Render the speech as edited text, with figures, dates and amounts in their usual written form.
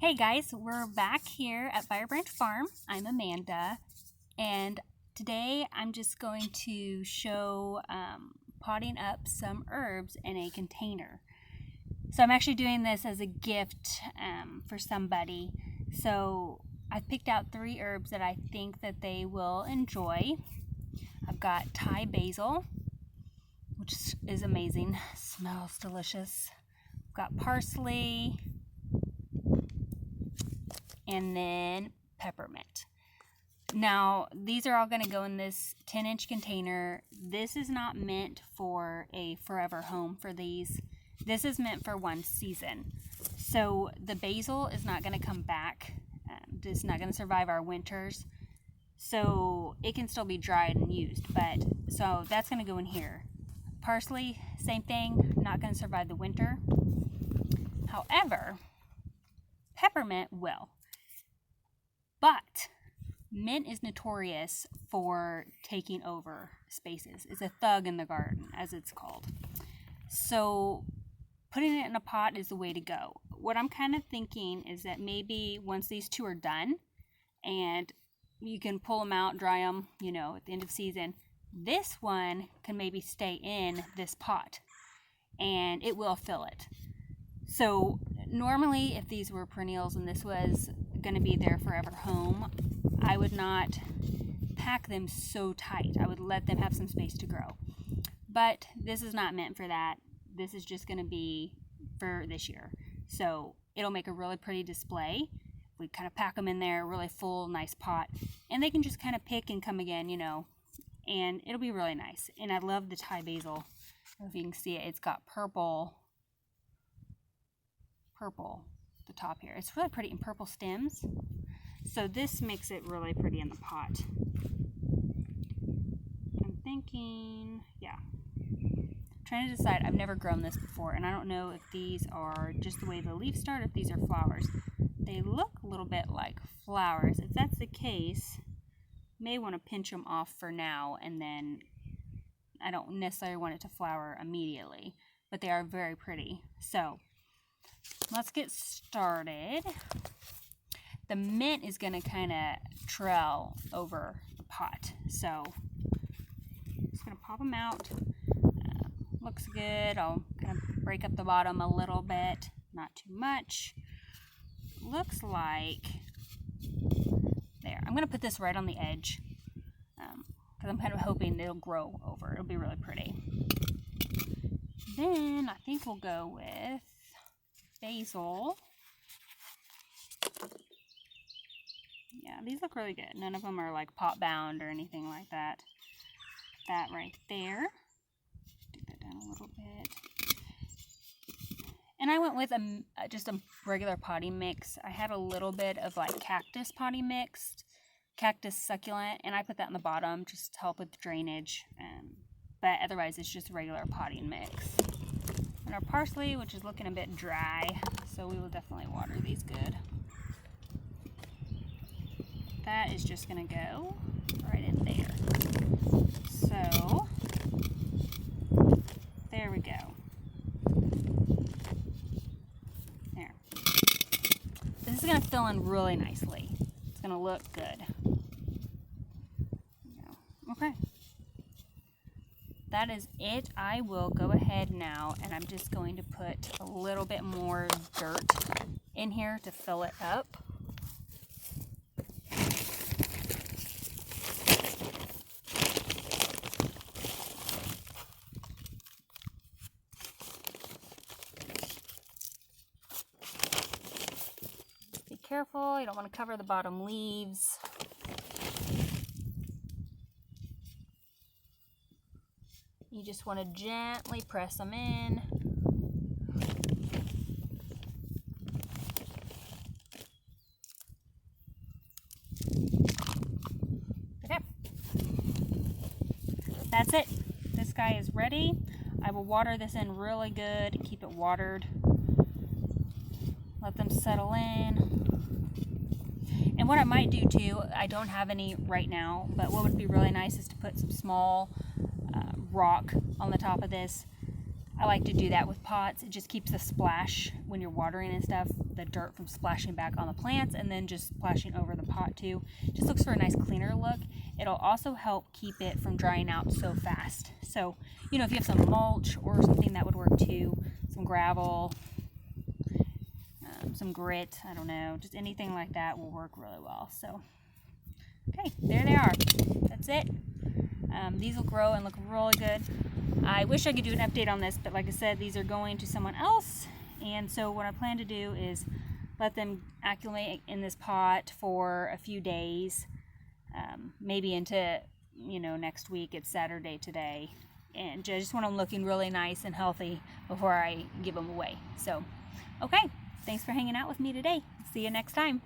Hey guys, we're back here at Fire Branch Farm. I'm Amanda, and today I'm just going to show potting up some herbs in a container. So I'm actually doing this as a gift for somebody. So I've picked out 3 herbs that I think that they will enjoy. I've got Thai basil, which is amazing, smells delicious. I've got parsley, and then peppermint. Now, these are all going to go in this 10-inch container. This is not meant for a forever home for these. This is meant for one season. So the basil is not going to come back. It's not going to survive our winters. So it can still be dried and used, so that's going to go in here. Parsley, same thing, not going to survive the winter. However, peppermint will. But mint is notorious for taking over spaces. It's a thug in the garden, as it's called. So putting it in a pot is the way to go. What I'm kind of thinking is that maybe once these 2 are done and you can pull them out, dry them, at the end of season, this one can maybe stay in this pot and it will fill it. So normally if these were perennials and this was going to be their forever home, I would not pack them so tight. I would let them have some space to grow. But this is not meant for that. This is just going to be for this year. So it'll make a really pretty display. We kind of pack them in there, really full, nice pot, and they can just kind of pick and come again, and it'll be really nice. And I love the Thai basil. I don't know if you can see it. It's got purple the top here. It's really pretty, and purple stems. So this makes it really pretty in the pot. I'm thinking, trying to decide. I've never grown this before, and I don't know if these are just the way the leaves start, if these are flowers. They look a little bit like flowers. If that's the case, may want to pinch them off for now, and then I don't necessarily want it to flower immediately, but they are very pretty. So let's get started. The mint is going to kind of trail over the pot. So just going to pop them out. Looks good. I'll kind of break up the bottom a little bit, not too much. Looks like there. I'm going to put this right on the edge because I'm kind of hoping it'll grow over. It'll be really pretty. Then I think we'll go with basil. Yeah, these look really good. None of them are like pot bound or anything like that. Put that right there. Do that down a little bit. And I went with just a regular potting mix. I had a little bit of like cactus potting mixed, cactus succulent, and I put that in the bottom just to help with drainage. But otherwise it's just a regular potting mix. And our parsley, which is looking a bit dry, so we will definitely water these good. That is just going to go right in there. So, there we go. There. This is going to fill in really nicely. It's going to look good. Okay. That is it. I will go ahead now, and I'm just going to put a little bit more dirt in here to fill it up. Be careful, you don't want to cover the bottom leaves. You just want to gently press them in. Okay. That's it. This guy is ready. I will water this in really good. Keep it watered. Let them settle in. And what I might do too, I don't have any right now, but what would be really nice is to put some small rock on the top of this. I like to do that with pots. It just keeps the splash when you're watering and stuff. the dirt from splashing back on the plants and then just splashing over the pot too. Just looks for a nice cleaner look. It'll also help keep it from drying out so fast. So, you know, if you have some mulch or something, that would work too. Some gravel, some grit, I don't know, just anything like that will work really well. So, okay, there they are. That's it. These will grow and look really good. I wish I could do an update on this, but like I said, these are going to someone else. And so what I plan to do is let them acclimate in this pot for a few days, maybe into, you know, next week. It's Saturday today. And I just want them looking really nice and healthy before I give them away. So, okay, thanks for hanging out with me today. See you next time.